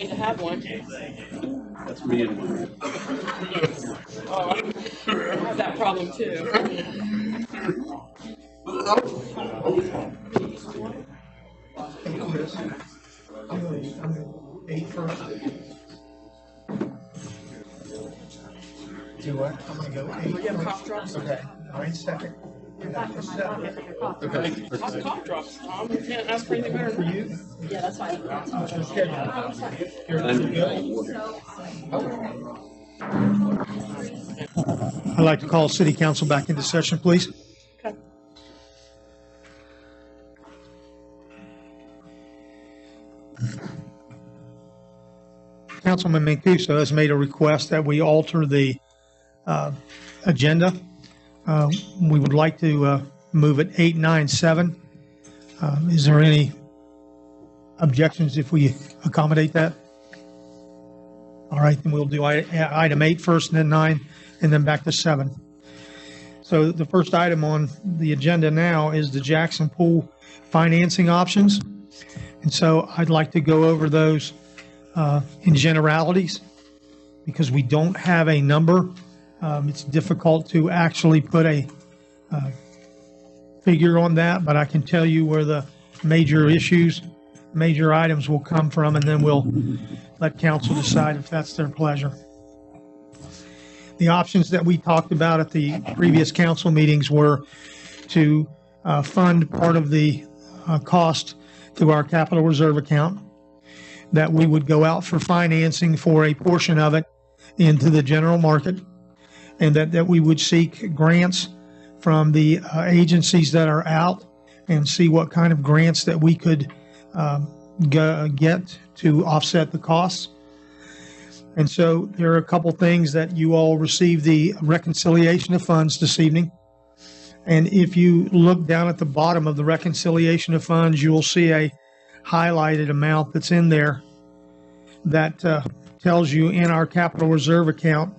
need to have one. That's me and mine. Oh, I have that problem too. Eight first. Do what? I'm gonna go eight. You have cough drops? Okay, 9 second. And after 7. Okay. How's cough drops, Tom? You can't ask for anything better For than that. you? Yeah, that's fine. What's your schedule? You're good? I'd like to call City Council back into session, please. Okay. Councilman Mancuso has made a request that we alter the agenda. We would like to move it 897. Is there any objections if we accommodate that? All right, then we'll do item 8 first, and then 9, and then back to 7. So the first item on the agenda now is the Jackson Pool financing options. And so I'd like to go over those in generalities because we don't have a number. It's difficult to actually put a figure on that, but I can tell you where the major issues, major items will come from, and then we'll let council decide if that's their pleasure. The options that we talked about at the previous council meetings were to fund part of the cost through our capital reserve account, that we would go out for financing for a portion of it into the general market, and that we would seek grants from the agencies that are out and see what kind of grants that we could get to offset the costs. And so there are a couple things that you all received the reconciliation of funds this evening. And if you look down at the bottom of the reconciliation of funds, you will see a highlighted amount that's in there that tells you in our capital reserve account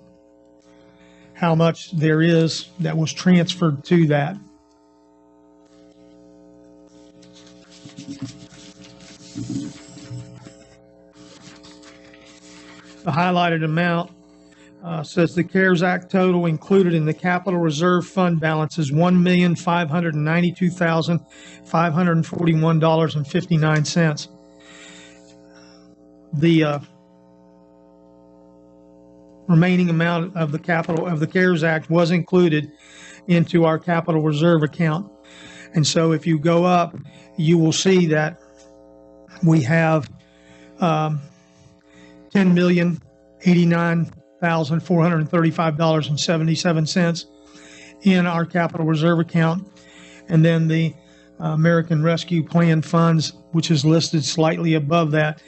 how much there is that was transferred to that. The highlighted amount says the CARES Act total included in the capital reserve fund balance is $1,592,541.59. The remaining amount of the CARES Act was included into our capital reserve account. And so if you go up, you will see that we have $10,089,435.77 in our capital reserve account. And then the American Rescue Plan funds, which is listed slightly above that,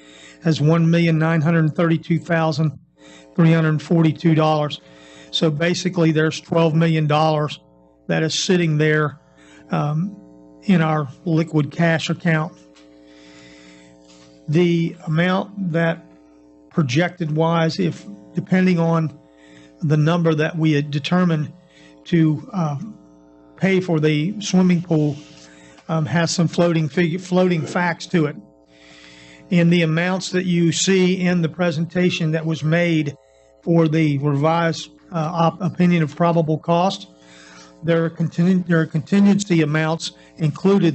has $1,932,342. So basically there's $12 million that is sitting there in our liquid cash account. The amount that projected wise, if depending on the number that we had determined to pay for the swimming pool, has some floating facts to it. In the amounts that you see in the presentation that was made for the revised opinion of probable cost, there are contingency amounts included